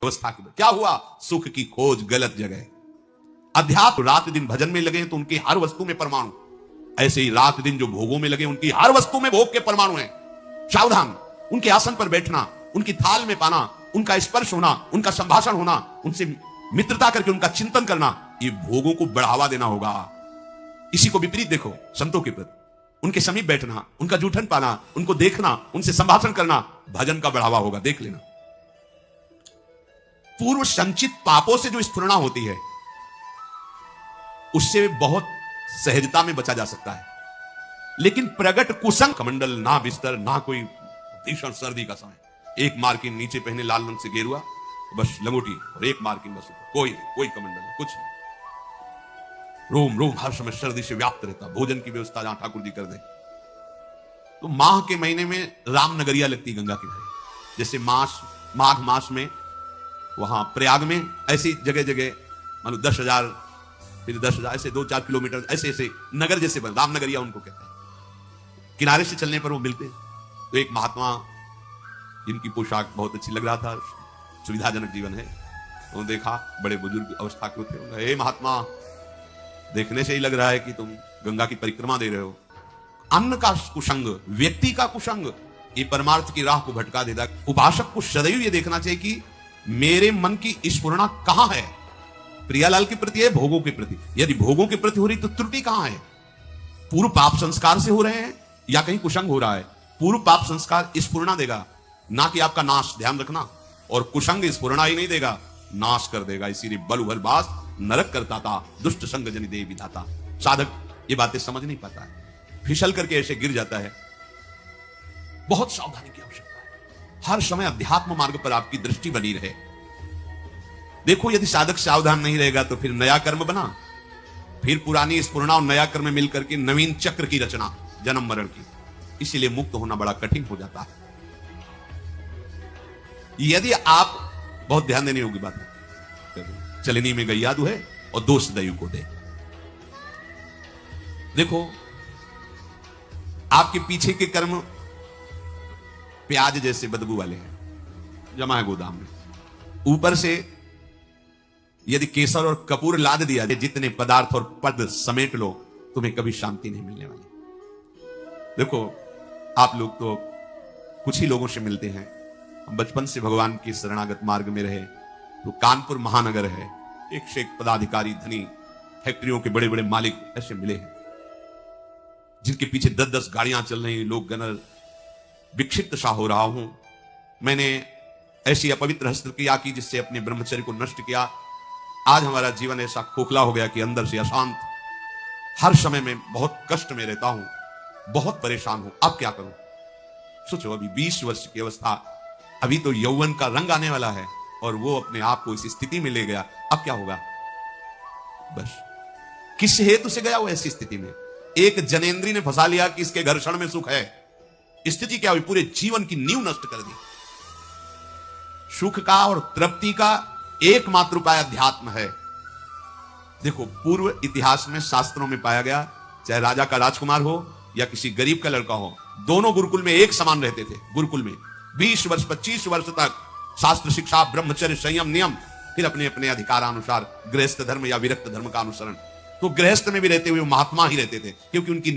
व्यवस्था की क्या हुआ? सुख की खोज गलत जगह। अध्यात्म रात दिन भजन में लगे तो उनकी हर वस्तु में परमाणु, ऐसे ही रात दिन जो भोगों में लगे उनकी हर वस्तु में भोग के परमाणु हैं। सावधान, उनके आसन पर बैठना, उनकी थाल में पाना, उनका स्पर्श होना, उनका संभाषण होना, उनसे मित्रता करके उनका चिंतन करना, ये भोगों को बढ़ावा देना होगा। इसी को विपरीत देखो संतों के प्रति, उनके समीप बैठना, उनका जूठन पाना, उनको देखना, उनसे संभाषण करना भजन का बढ़ावा होगा। देख लेना, पूर्व संचित पापों से जो स्फुरणा होती है उससे बहुत सहजता में बचा जा सकता है। लेकिन प्रगट कुसंग, कमंडल ना बिस्तर ना कोई भीषण सर्दी का समय, एक मार्किन नीचे पहने लाल रंग से गेरुआ, बस लंगोटी और एक मार्किन बस, कोई कमंडल कुछ नहीं। रोम रोम हर समय सर्दी से व्याप्त रहता। भोजन की व्यवस्था जहां ठाकुर जी कर दे। तो माह के महीने में रामनगरिया लगती गंगा किनारे, जैसे माघ मास में वहां प्रयाग में, ऐसी जगह जगह मान लो 10,000 फिर 10,000 ऐसे 2-4 किलोमीटर ऐसे ऐसे नगर जैसे बन, रामनगरिया उनको कहते हैं। किनारे से चलने पर वो मिलते हैं। तो एक महात्मा जिनकी पोशाक बहुत अच्छी लग रहा था, सुविधाजनक जीवन है, तो देखा बड़े बुजुर्ग अवस्था के थे। हे महात्मा, देखने से ही लग रहा है कि तुम गंगा की परिक्रमा दे रहे हो। अन्न का कुसंग, व्यक्ति का कुसंग, ये परमार्थ की राह को भटका देता। उपासक को सदैव ये देखना चाहिए कि मेरे मन की स्फुरणा कहां है, प्रियालाल के प्रति है, भोगों के प्रति। यदि भोगों के प्रति हो रही तो त्रुटि कहां है? पूर्व पाप संस्कार से हो रहे हैं या कहीं कुसंग हो रहा है? पूर्व पाप संस्कार स्फुरणा देगा, ना कि आपका नाश, ध्यान रखना। और कुसंग स्फुरणा ही नहीं देगा, नाश कर देगा। इसीलिए बल उभल बास नरक करता था, दुष्ट संग जनि दे विधाता। साधक ये बातें समझ नहीं पाता है, फिसल करके ऐसे गिर जाता है। बहुत सावधानी की आवश्यकता है। हर समय अध्यात्म मार्ग पर आपकी दृष्टि बनी रहे। देखो, यदि साधक सावधान नहीं रहेगा तो फिर नया कर्म बना, फिर पुरानी स्फुरणा और नया कर्म मिलकर के नवीन चक्र की रचना, जन्म मरण की। इसीलिए मुक्त होना बड़ा कठिन हो जाता है। यदि आप, बहुत ध्यान देने योग्य बात है, चलनी में गैया दुहे और दोष दयु को दे। देखो, आपके पीछे के कर्म प्याज जैसे बदबू वाले हैं, जमा है गोदाम में। ऊपर से यदि केसर और कपूर लाद दिया जाए, जितने पदार्थ और पद समेट लो, तुम्हें कभी शांति नहीं मिलने वाली। देखो, आप लोग तो कुछ ही लोगों से मिलते हैं। हम बचपन से भगवान के शरणागत मार्ग में रहे, तो कानपुर महानगर है, एक से एक पदाधिकारी, धनी, फैक्ट्रियों के बड़े बड़े मालिक ऐसे मिले हैं, जिनके पीछे 10-10 गाड़ियां चल रही, लोग गनर, विक्षिप्त सा हो रहा हूं। मैंने ऐसी अपवित्र हस्तक्रिया की जिससे अपने ब्रह्मचर्य को नष्ट किया। आज हमारा जीवन ऐसा खोखला हो गया कि अंदर से अशांत, हर समय में बहुत कष्ट में रहता हूं, बहुत परेशान हूं। अब क्या करूं? सोचो, अभी 20 वर्ष की अवस्था, अभी तो यौवन का रंग आने वाला है, और वो अपने आप को इस स्थिति में ले गया। अब क्या होगा? बस किस हेतु से गया वो ऐसी स्थिति में? एक जनेंद्री ने फंसा लिया कि इसके घर्षण में सुख है। स्थिति क्या हुई? पूरे जीवन की नींव नष्ट कर दी। सुख का और तृप्ति का एकमात्र उपाय अध्यात्म है। देखो, पूर्व इतिहास में शास्त्रों में पाया गया, चाहे राजा का राजकुमार हो या किसी गरीब का लड़का हो, दोनों गुरुकुल में एक समान रहते थे। गुरुकुल में 20 वर्ष 25 वर्ष तक शास्त्र शिक्षा, ब्रह्मचर्य, संयम, नियम, फिर अपने अपने अधिकारानुसार गृहस्थ धर्म या विरक्त धर्म का अनुसरण। तो गृहस्थ में भी रहते हुए महात्मा ही रहते थे, क्योंकि उनकी